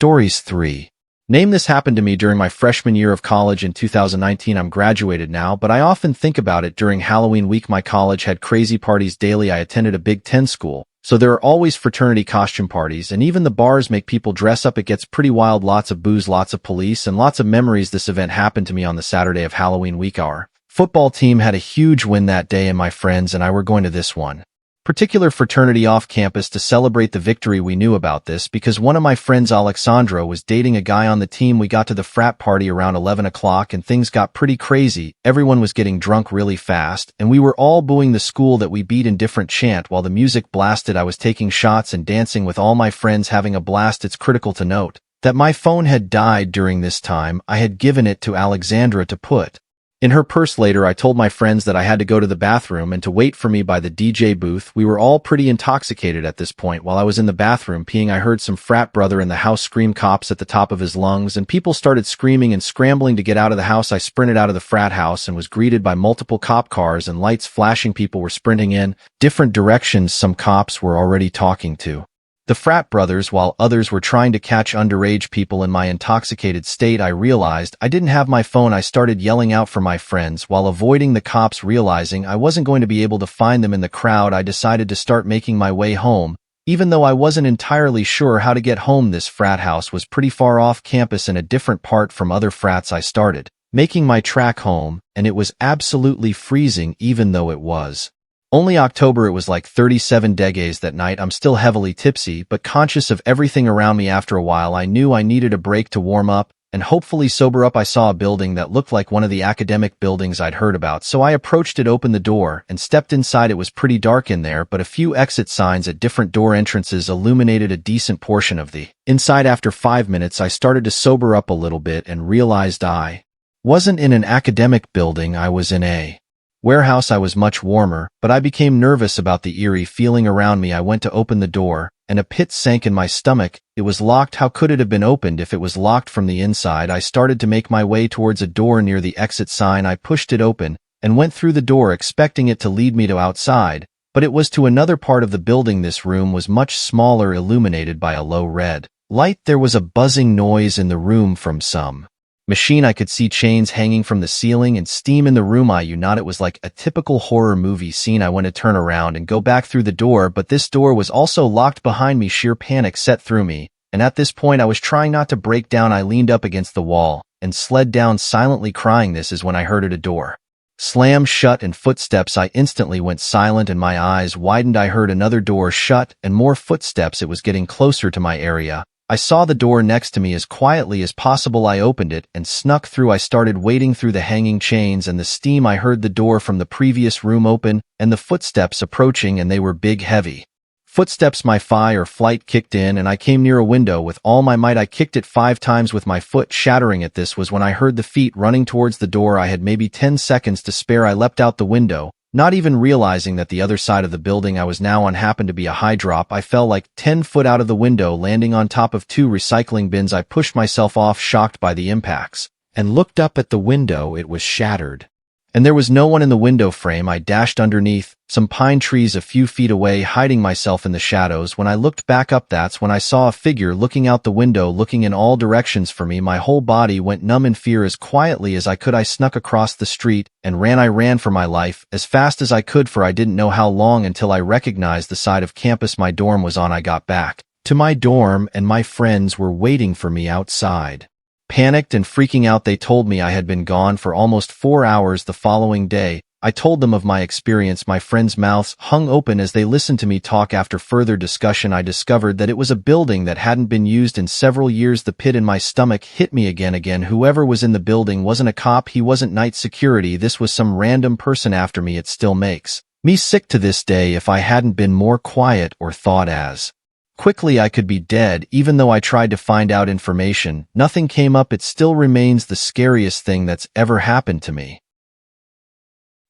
Stories 3. Name this happened to me during my freshman year of college in 2019. I'm graduated now, but I often think about it during Halloween week. My college had crazy parties daily. I attended a Big Ten school, so there are always fraternity costume parties, and even the bars make people dress up. It gets pretty wild. Lots of booze, lots of police, and lots of memories. This event happened to me on the Saturday of Halloween week. Our football team had a huge win that day, and my friends and I were going to this one particular fraternity off campus to celebrate the victory. We knew about this because one of my friends, Alexandra, was dating a guy on the team. We got to the frat party around 11 o'clock and things got pretty crazy. Everyone was getting drunk really fast, and we were all booing the school that we beat in different chant while the music blasted. I was taking shots and dancing with all my friends, having a blast. It's critical to note that my phone had died during this time. I had given it to Alexandra to put in her purse. Later, I told my friends that I had to go to the bathroom and to wait for me by the DJ booth. We were all pretty intoxicated at this point. While I was in the bathroom peeing, I heard some frat brother in the house scream "cops" at the top of his lungs, and people started screaming and scrambling to get out of the house. I sprinted out of the frat house and was greeted by multiple cop cars and lights flashing. People were sprinting in different directions. Some cops were already talking to the frat brothers, while others were trying to catch underage people. In my intoxicated state, I realized I didn't have my phone. I started yelling out for my friends while avoiding the cops. Realizing I wasn't going to be able to find them in the crowd, I decided to start making my way home, even though I wasn't entirely sure how to get home. This frat house was pretty far off campus in a different part from other frats. I started making my track home, and it was absolutely freezing. Even though it was only October, it was like 37 degrees that night. I'm still heavily tipsy, but conscious of everything around me. After a while, I knew I needed a break to warm up and hopefully sober up. I saw a building that looked like one of the academic buildings I'd heard about, so I approached it, opened the door, and stepped inside. It was pretty dark in there, but a few exit signs at different door entrances illuminated a decent portion of the inside. After 5 minutes, I started to sober up a little bit and realized I wasn't in an academic building. I was in a warehouse. I was much warmer, but I became nervous about the eerie feeling around me. I went to open the door, and a pit sank in my stomach. It was locked. How could it have been opened if it was locked from the inside? I started to make my way towards a door near the exit sign. I pushed it open and went through the door, expecting it to lead me to outside, but it was to another part of the building. This room was much smaller, illuminated by a low red light. There was a buzzing noise in the room from some machine. I could see chains hanging from the ceiling and steam in the room. It was like a typical horror movie scene. I went to turn around and go back through the door, but this door was also locked behind me. Sheer panic set through me, and at this point I was trying not to break down. I leaned up against the wall and slid down, silently crying. This is when I heard a door slam shut and footsteps. I instantly went silent and my eyes widened. I heard another door shut and more footsteps. It was getting closer to my area. I saw the door next to me. As quietly as possible, I opened it and snuck through. I started wading through the hanging chains and the steam. I heard the door from the previous room open and the footsteps approaching, and they were big, heavy footsteps. My fight or flight kicked in, and I came near a window with all my might. I kicked it 5 times with my foot, shattering it. This was when I heard the feet running towards the door. I had maybe 10 seconds to spare. I leapt out the window, not even realizing that the other side of the building I was now on happened to be a high drop. I fell like 10 foot out of the window, landing on top of 2 recycling bins. I pushed myself off, shocked by the impacts, and looked up at the window. It was shattered, and there was no one in the window frame. I dashed underneath some pine trees a few feet away, hiding myself in the shadows. When I looked back up, that's when I saw a figure looking out the window, looking in all directions for me. My whole body went numb in fear. As quietly as I could, I snuck across the street and ran. I ran for my life as fast as I could, for I didn't know how long until I recognized the side of campus my dorm was on. I got back to my dorm and my friends were waiting for me outside. Panicked and freaking out, they told me I had been gone for almost 4 hours. The following day, I told them of my experience. My friends' mouths hung open as they listened to me talk. After further discussion, I discovered that it was a building that hadn't been used in several years. The pit in my stomach hit me again. Whoever was in the building wasn't a cop. He wasn't night security. This was some random person after me. It still makes me sick to this day. If I hadn't been more quiet or thought as quickly, I could be dead. Even though I tried to find out information, nothing came up. It still remains the scariest thing that's ever happened to me.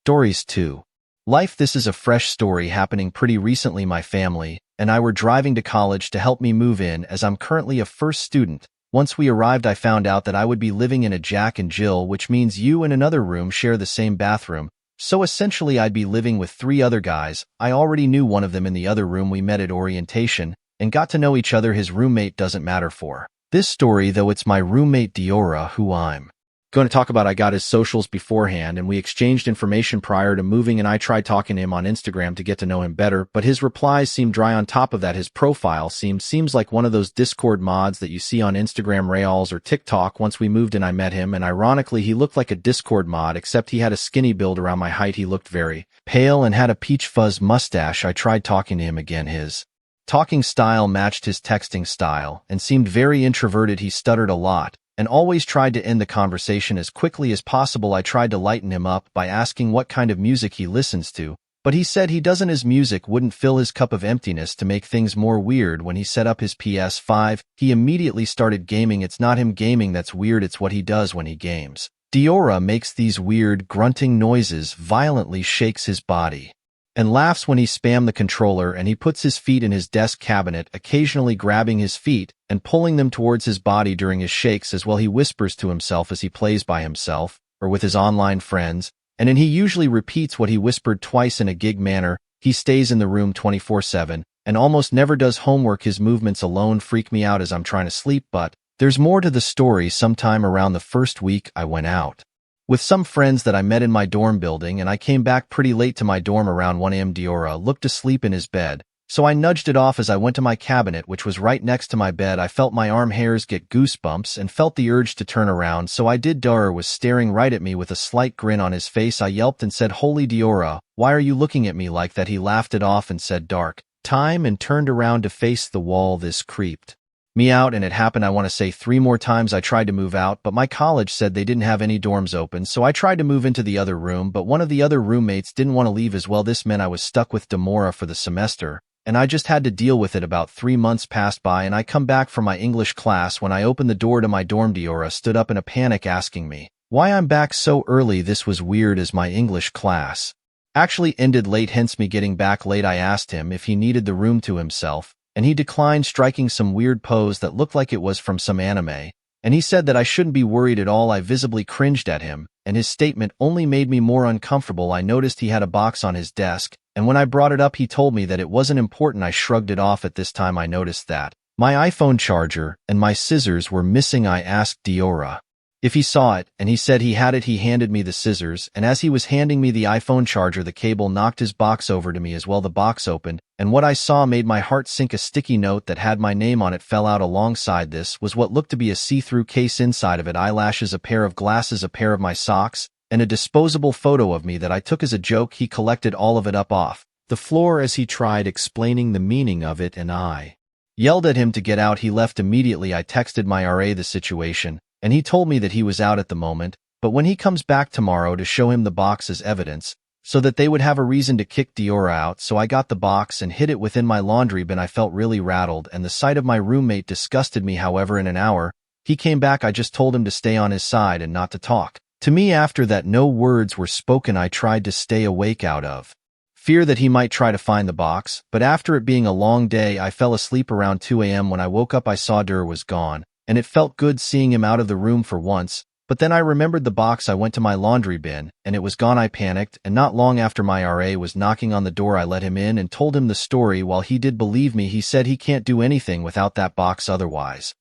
Stories 2. Life. This is a fresh story happening pretty recently. My family and I were driving to college to help me move in, as I'm currently a first student. Once we arrived, I found out that I would be living in a Jack and Jill, which means you and another room share the same bathroom. So essentially I'd be living with 3 other guys. I already knew one of them in the other room. We met at orientation and got to know each other. His roommate doesn't matter for This story, though, it's my roommate 𝐬𝐭𝐨𝐫𝐫 who I'm going to talk about. I got his socials beforehand and we exchanged information prior to moving, and I tried talking to him on Instagram to get to know him better, but his replies seemed dry. On top of that, his profile seems like one of those Discord mods that you see on Instagram Reels or TikTok. Once we moved in, I met him, and ironically, he looked like a Discord mod, except he had a skinny build around my height. He looked very pale and had a peach fuzz mustache. I tried talking to him again. His talking style matched his texting style and seemed very introverted. He stuttered a lot and always tried to end the conversation as quickly as possible. I tried to lighten him up by asking what kind of music he listens to, but he said he doesn't. His music wouldn't fill his cup of emptiness. To make things more weird, when he set up his PS5, he immediately started gaming. It's not him gaming that's weird, it's what he does when he games. 𝐬𝐭𝐨𝐫𝐫 makes these weird grunting noises, violently shakes his body, and laughs when he spams the controller, and he puts his feet in his desk cabinet, occasionally grabbing his feet and pulling them towards his body during his shakes as well. He whispers to himself as he plays by himself or with his online friends, and then he usually repeats what he whispered twice in a gig manner. He stays in the room 24/7 and almost never does homework. His movements alone freak me out as I'm trying to sleep, but there's more to the story. Sometime around the first week, I went out with some friends that I met in my dorm building, and I came back pretty late to my dorm around 1 a.m. 𝐬𝐭𝐨𝐫𝐫 looked asleep in his bed, so I nudged it off as I went to my cabinet, which was right next to my bed. I felt my arm hairs get goosebumps and felt the urge to turn around, so I did. 𝐬𝐭𝐨𝐫𝐫 was staring right at me with a slight grin on his face. I yelped and said, "Holy 𝐬𝐭𝐨𝐫𝐫, why are you looking at me like that?" He laughed it off and said, "Dark time," and turned around to face the wall. This creeped me out, and it happened, I want to say, 3 more times. I tried to move out, but my college said they didn't have any dorms open, so I tried to move into the other room, but one of the other roommates didn't want to leave as well. This meant I was stuck with 𝐬𝐭𝐨𝐫𝐫 for the semester, and I just had to deal with it. About 3 months passed by, and I come back from my English class. When I opened the door to my dorm, 𝐬𝐭𝐨𝐫𝐫 stood up in a panic, asking me why I'm back so early. This was weird, as my English class actually ended late, hence me getting back late. I asked him if he needed the room to himself, and he declined, striking some weird pose that looked like it was from some anime, and he said that I shouldn't be worried at all. I visibly cringed at him, and his statement only made me more uncomfortable. I noticed he had a box on his desk, and when I brought it up, he told me that it wasn't important. I shrugged it off. At this time, I noticed that my iPhone charger and my scissors were missing. I asked 𝐬𝐭𝐨𝐫𝐫𝐫 if he saw it, and he said he had it. He handed me the scissors, and as he was handing me the iPhone charger, the cable knocked his box over to me as well. The box opened, and what I saw made my heart sink. A sticky note that had my name on it fell out alongside. This was what looked to be a see-through case. Inside of it, eyelashes, a pair of glasses, a pair of my socks, and a disposable photo of me that I took as a joke. He collected all of it up off the floor as he tried explaining the meaning of it, and I yelled at him to get out. He left immediately. I texted my RA the situation, and he told me that he was out at the moment, but when he comes back tomorrow, to show him the box as evidence, so that they would have a reason to kick 𝐬𝐭𝐨𝐫𝐫𝐫 out. So I got the box and hid it within my laundry bin. I felt really rattled, and the sight of my roommate disgusted me. However, in an hour, he came back. I just told him to stay on his side and not to talk to me. After that, no words were spoken. I tried to stay awake out of fear that he might try to find the box, but after it being a long day, I fell asleep around 2 a.m. When I woke up, I saw 𝐬𝐭𝐨𝐫𝐫𝐫 was gone, and it felt good seeing him out of the room for once. But then I remembered the box. I went to my laundry bin, and it was gone. I panicked, and not long after my RA was knocking on the door, I let him in and told him the story. While he did believe me, he said he can't do anything without that box, otherwise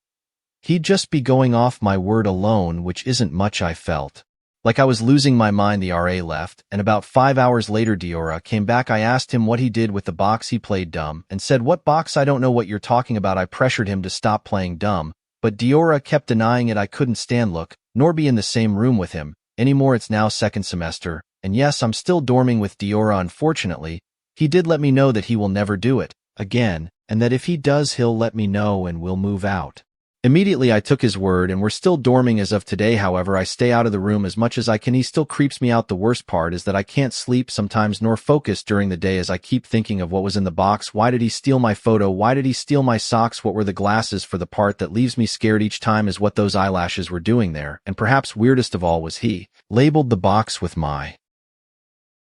he'd just be going off my word alone, which isn't much. I felt like I was losing my mind. The RA left, and about 5 hours later, 𝐬𝐭𝐨𝐫𝐫𝐫 came back. I asked him what he did with the box. He played dumb and said, "What box? I don't know what you're talking about." I pressured him to stop playing dumb, but 𝐬𝐭𝐨𝐫𝐫𝐫 kept denying it. I couldn't stand look, nor be in the same room with him anymore. It's now second semester, and yes, I'm still dorming with 𝐬𝐭𝐨𝐫𝐫𝐫. Unfortunately, he did let me know that he will never do it again, and that if he does, he'll let me know and we'll move out. Immediately, I took his word, and we're still dorming as of today. However, I stay out of the room as much as I can. He still creeps me out. The worst part is that I can't sleep sometimes nor focus during the day as I keep thinking of what was in the box. Why did he steal my photo? Why did he steal my socks? What were the glasses for? The part that leaves me scared each time is what those eyelashes were doing there, and perhaps weirdest of all was he labeled the box with my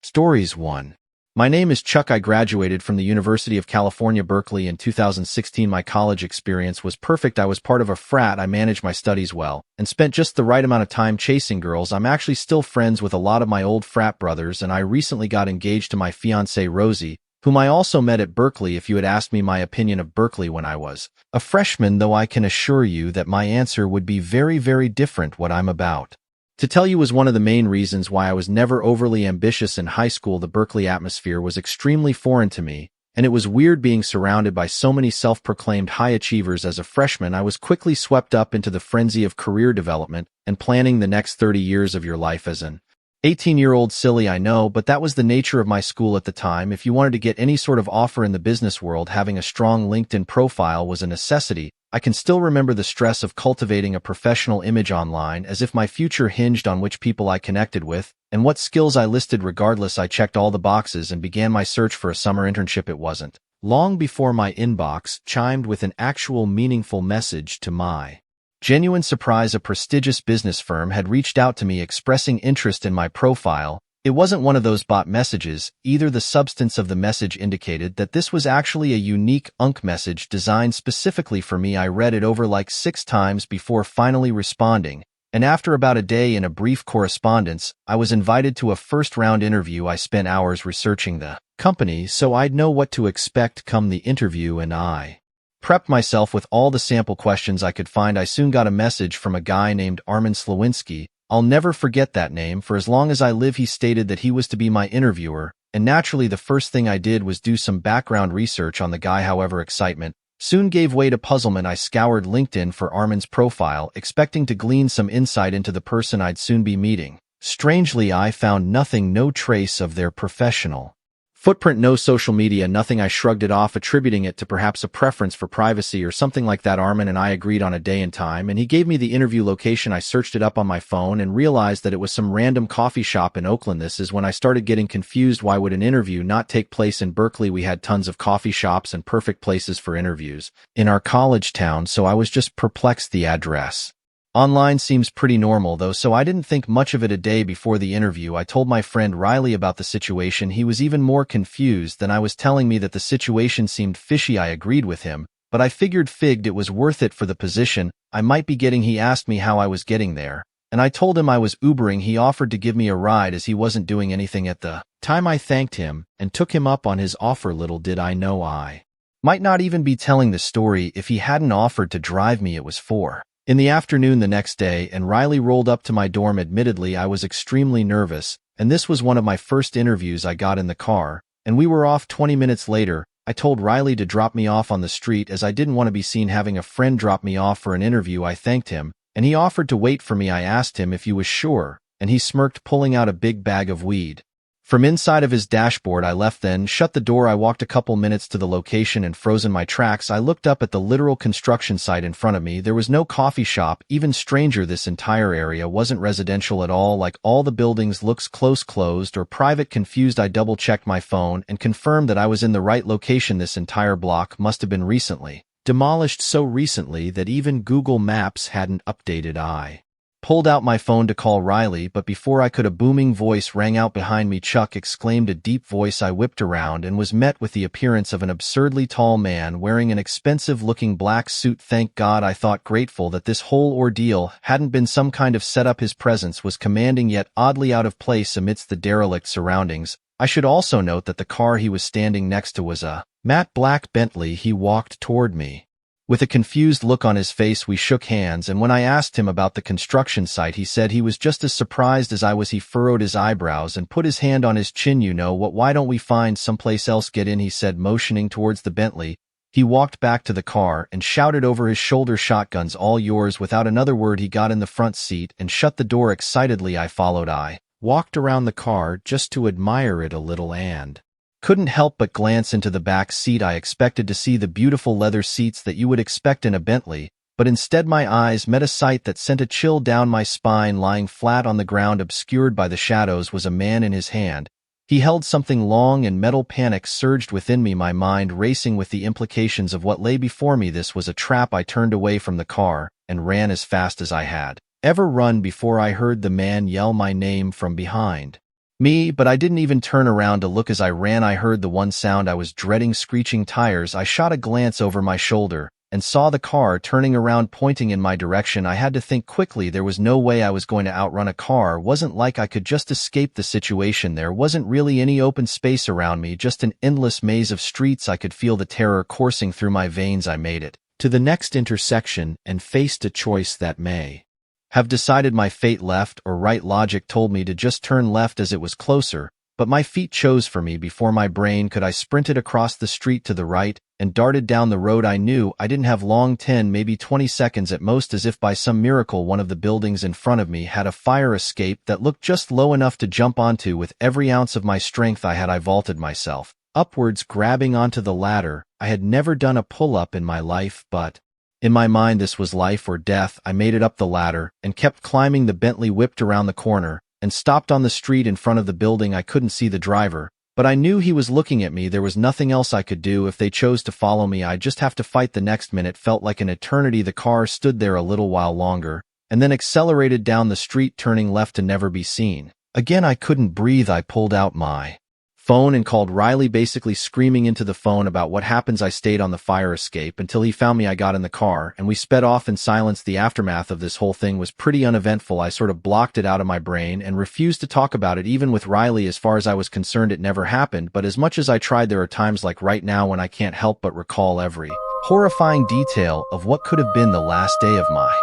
stories. 1. My name is Chuck. I graduated from the University of California, Berkeley in 2016. My college experience was perfect. I was part of a frat. I managed my studies well and spent just the right amount of time chasing girls. I'm actually still friends with a lot of my old frat brothers, and I recently got engaged to my fiancée, Rosie. whom I also met at Berkeley if you had asked me my opinion of Berkeley when I was a freshman, though I can assure you that my answer would be very, very different what I'm about to tell you was one of the main reasons why I was never overly ambitious in high school. The Berkeley atmosphere was extremely foreign to me, and it was weird being surrounded by so many self-proclaimed high achievers. As a freshman, I was quickly swept up into the frenzy of career development and planning the next 30 years of your life as an 18-year-old. Silly, I know, but that was the nature of my school at the time. If you wanted to get any sort of offer in the business world, having a strong LinkedIn profile was a necessity. I can still remember the stress of cultivating a professional image online, as if my future hinged on which people I connected with and what skills I listed. Regardless, I checked all the boxes and began my search for a summer internship. It wasn't long before my inbox chimed with an actual meaningful message. To my genuine surprise, a prestigious business firm had reached out to me expressing interest in my profile. It wasn't one of those bot messages either. The substance of the message indicated that this was actually a unique message designed specifically for me. I read it over like 6 times before finally responding, and after about a day in a brief correspondence, I was invited to a first-round interview. I spent hours researching the company so I'd know what to expect come the interview, and I prepped myself with all the sample questions I could find. I soon got a message from a guy named Armin Slawinski. I'll never forget that name for as long as I live. He stated that he was to be my interviewer, and naturally the first thing I did was do some background research on the guy. However, excitement soon gave way to puzzlement. I scoured LinkedIn for Armin's profile, expecting to glean some insight into the person I'd soon be meeting. Strangely, I found nothing, no trace of their professional footprint, no social media, nothing. I shrugged it off, attributing it to perhaps a preference for privacy or something like that. Armin and I agreed on a day and time, and he gave me the interview location. I searched it up on my phone and realized that it was some random coffee shop in Oakland. This is when I started getting confused. Why would an interview not take place in Berkeley? We had tons of coffee shops and perfect places for interviews in our college town, so I was just perplexed. The address online seems pretty normal though, so I didn't think much of it. A day before the interview, I told my friend Riley about the situation. He was even more confused than I was, telling me that the situation seemed fishy. I agreed with him, but I figured it was worth it for the position I might be getting. He asked me how I was getting there, and I told him I was Ubering. He offered to give me a ride as he wasn't doing anything at the time. I thanked him and took him up on his offer. Little did I know I might not even be telling the story if he hadn't offered to drive me. It was 4 in the afternoon the next day, and Riley rolled up to my dorm. Admittedly, I was extremely nervous, and this was one of my first interviews. I got in the car, and we were off. 20 minutes later, I told Riley to drop me off on the street as I didn't want to be seen having a friend drop me off for an interview. I thanked him, and he offered to wait for me. I asked him if he was sure, and he smirked, pulling out a big bag of weed from inside of his dashboard. I left, then shut the door. I walked a couple minutes to the location and froze in my tracks. I looked up at the literal construction site in front of me. There was no coffee shop. Even stranger, this entire area wasn't residential at all. Like all the buildings looks closed or private. Confused, I double-checked my phone and confirmed that I was in the right location. This entire block must have been recently demolished, so recently that even Google Maps hadn't updated. I pulled out my phone to call Riley, but before I could, a booming voice rang out behind me. "Chuck!" exclaimed a deep voice. I whipped around and was met with the appearance of an absurdly tall man wearing an expensive-looking black suit. Thank God, I thought, grateful that this whole ordeal hadn't been some kind of setup. His presence was commanding, yet oddly out of place amidst the derelict surroundings. I should also note that the car he was standing next to was a matte black Bentley. He walked toward me with a confused look on his face. We shook hands, and when I asked him about the construction site, he said he was just as surprised as I was. He furrowed his eyebrows and put his hand on his chin. "You know what, why don't we find someplace else? Get in," he said, motioning towards the Bentley. He walked back to the car and shouted over his shoulder, "Shotgun's all yours." Without another word, he got in the front seat and shut the door excitedly. I followed. I walked around the car just to admire it a little and couldn't help but glance into the back seat. I expected to see the beautiful leather seats that you would expect in a Bentley, but instead my eyes met a sight that sent a chill down my spine. Lying flat on the ground, obscured by the shadows, was a man. In his hand he held something long and metal. Panic surged within me, my mind racing with the implications of what lay before me. This was a trap. I turned away from the car and ran as fast as I had ever run before. I heard the man yell my name from behind me, but I didn't even turn around to look. As I ran, I heard the one sound I was dreading: screeching tires. I shot a glance over my shoulder and saw the car turning around pointing in my direction. I had to think quickly. There was no way I was going to outrun a car. Wasn't like I could just escape the situation. There wasn't really any open space around me, just an endless maze of streets. I could feel the terror coursing through my veins. I made it to the next intersection and faced a choice that may have decided my fate. Left or right? Logic told me to just turn left as it was closer, but my feet chose for me before my brain could. I sprinted across the street to the right and darted down the road. I knew I didn't have long, 10, maybe 20 seconds at most. As if by some miracle, one of the buildings in front of me had a fire escape that looked just low enough to jump onto. With every ounce of my strength I vaulted myself upwards, grabbing onto the ladder. I had never done a pull-up in my life, but in my mind this was life or death. I made it up the ladder and kept climbing. The Bentley whipped around the corner and stopped on the street in front of the building. I couldn't see the driver, but I knew he was looking at me. There was nothing else I could do. If they chose to follow me, I'd just have to fight. The next minute felt like an eternity. The car stood there a little while longer and then accelerated down the street, turning left to never be seen again. I couldn't breathe. I pulled out my phone and called Riley, basically screaming into the phone about what happens. I stayed on the fire escape until he found me. I got in the car and we sped off in silence. The aftermath of this whole thing was pretty uneventful. I sort of blocked it out of my brain and refused to talk about it, even with Riley. As far as I was concerned, it never happened, but as much as I tried, there are times like right now when I can't help but recall every horrifying detail of what could have been the last day of my